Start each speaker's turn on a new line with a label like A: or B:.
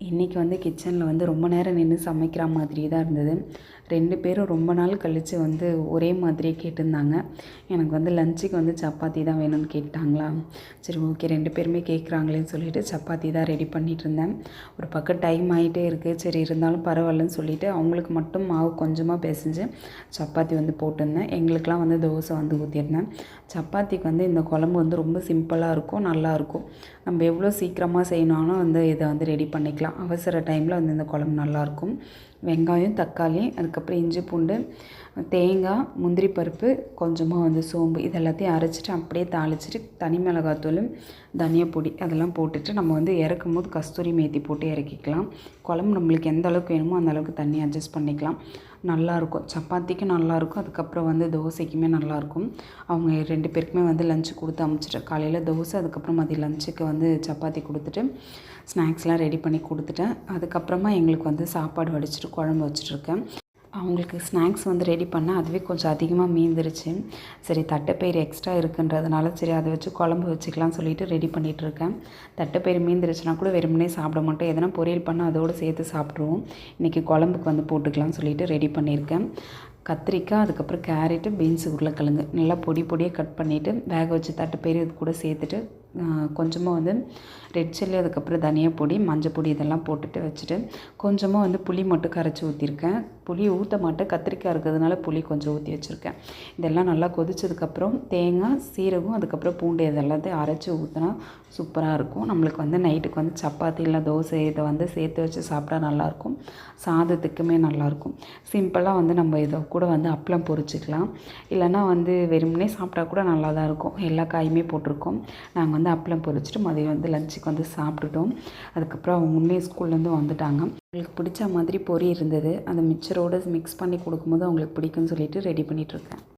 A: இன்றைக்கி வந்து கிச்சனில் வந்து ரொம்ப நேரம் நின்று சமைக்கிற மாதிரி தான் இருந்தது. 2 பேரும் ரொம்ப நாள் கழித்து வந்து ஒரே மாதிரியே கேட்டிருந்தாங்க. எனக்கு வந்து லஞ்சுக்கு வந்து சப்பாத்தி தான் வேணும்னு கேட்டாங்களா, சரி ஓகே 2 பேருமே கேட்குறாங்களேன்னு சொல்லிவிட்டு சப்பாத்தி தான் ரெடி பண்ணிகிட்ருந்தேன். ஒரு பக்கம் டைம் ஆகிட்டே இருக்குது, சரி இருந்தாலும் பரவாயில்லன்னு சொல்லிவிட்டு அவங்களுக்கு மட்டும் மாவு கொஞ்சமாக பிசைஞ்சு சப்பாத்தி வந்து போட்டிருந்தேன். எங்களுக்கெலாம் வந்து தோசை வந்து ஊற்றிருந்தேன். சப்பாத்திக்கு வந்து இந்த குழம்பு வந்து ரொம்ப சிம்பிளாக இருக்கும், நல்லாயிருக்கும். நம்ம எவ்வளோ சீக்கிரமாக செய்யணும்னாலும் வந்து இதை வந்து ரெடி பண்ணிக்கலாம். அவசர டைமில் வந்து இந்த குழம்பு நல்லாயிருக்கும். வெங்காயம், தக்காளி, அதுக்கப்புறம் இஞ்சி பூண்டு, தேங்காய், முந்திரி பருப்பு, கொஞ்சமாக வந்து சோம்பு இது எல்லாத்தையும் அரைச்சிட்டு அப்படியே தாளிச்சிட்டு தனி மிளகாத்தூள், தனியாப்பொடி அதெல்லாம் போட்டுட்டு நம்ம வந்து இறக்கும் போது கஸ்தூரி மேத்தி போட்டு இறக்கிக்கலாம். குழம்பு நம்மளுக்கு எந்த அளவுக்கு வேணுமோ அந்த அளவுக்கு தண்ணி அட்ஜஸ்ட் பண்ணிக்கலாம். நல்லாயிருக்கும், சப்பாத்திக்கும் நல்லாயிருக்கும், அதுக்கப்புறம் வந்து தோசைக்குமே நல்லாயிருக்கும். அவங்க 2 பேருக்குமே வந்து லஞ்சு கொடுத்து அமுச்சிட்டேன். காலையில் தோசை, அதுக்கப்புறம் மதியம் லஞ்சுக்கு வந்து சப்பாத்தி கொடுத்துட்டு ஸ்நாக்ஸ்லாம் ரெடி பண்ணி கொடுத்துட்டேன். அதுக்கப்புறமா எங்களுக்கு வந்து சாப்பாடு வடிச்சிட்டு குழம்பு வச்சுட்ருக்கேன். அவங்களுக்கு ஸ்நாக்ஸ் வந்து ரெடி பண்ணேன், அதுவே கொஞ்சம் அதிகமாக மீந்துருச்சு. சரி தட்டைப்பயிறு எக்ஸ்ட்ரா இருக்குன்றதுனால சரி அதை வச்சு குழம்பு வச்சுக்கலாம்னு சொல்லிட்டு ரெடி பண்ணிகிட்ருக்கேன். தட்டைப்பயிறு மீந்துருச்சுன்னா கூட வெறுமனே சாப்பிட மாட்டோம், எதனா பொரியல் பண்ணால் அதோடு சேர்த்து சாப்பிட்ருவோம். இன்றைக்கி குழம்புக்கு வந்து போட்டுக்கலாம்னு சொல்லிட்டு ரெடி பண்ணியிருக்கேன். கத்திரிக்காய், அதுக்கப்புறம் கேரட்டு, பீன்ஸு, உருளைக்கிழங்கு நல்லா பொடி பொடியாக கட் பண்ணிவிட்டு வேக வச்சு தட்டைப்பயிறு இது கூட சேர்த்துட்டு கொஞ்சமாக வந்து ரெட் சில்லி, அதுக்கப்புறம் தனியா பொடி, மஞ்சள் பொடி இதெல்லாம் போட்டுட்டு வச்சுட்டு கொஞ்சமாக வந்து புளி மட்டும் கரைச்சி ஊற்றிருக்கேன். புளி ஊற்ற மாட்டேன், கத்திரிக்காய் இருக்கிறதுனால புளி கொஞ்சம் ஊற்றி வச்சுருக்கேன். இதெல்லாம் நல்லா கொதிச்சதுக்கப்புறம் தேங்காய், சீரகம், அதுக்கப்புறம் பூண்டு இது எல்லாத்தையும் அரைச்சி ஊற்றினா சூப்பராக இருக்கும். நம்மளுக்கு வந்து நைட்டுக்கு வந்து சப்பாத்தி இல்லை தோசை இதை வந்து சேர்த்து வச்சு சாப்பிட்டா நல்லாயிருக்கும். சாதத்துக்குமே நல்லாயிருக்கும். சிம்பிளாக வந்து நம்ம இதை கூட வந்து அப்பளம் பொரிச்சிக்கலாம். இல்லைனா வந்து வெறுமனே சாப்பிட்டா கூட நல்லா தான் இருக்கும். எல்லா காயுமே போட்டிருக்கோம். நாங்கள் வந்து அப்பளம் பொரிச்சிட்டு மதியம் வந்து லஞ்சுக்கு வந்து சாப்பிட்டுட்டோம். அதுக்கப்புறம் அவங்க உண்மையே ஸ்கூல்லேருந்து வந்துட்டாங்க. அவங்களுக்கு பிடிச்ச மாதிரி பொரி இருந்தது, அந்த மிக்சரோடு மிக்ஸ் பண்ணி கொடுக்கும்போது அவங்களுக்கு பிடிக்கும்னு சொல்லிட்டு ரெடி பண்ணிகிட்ருக்கேன்.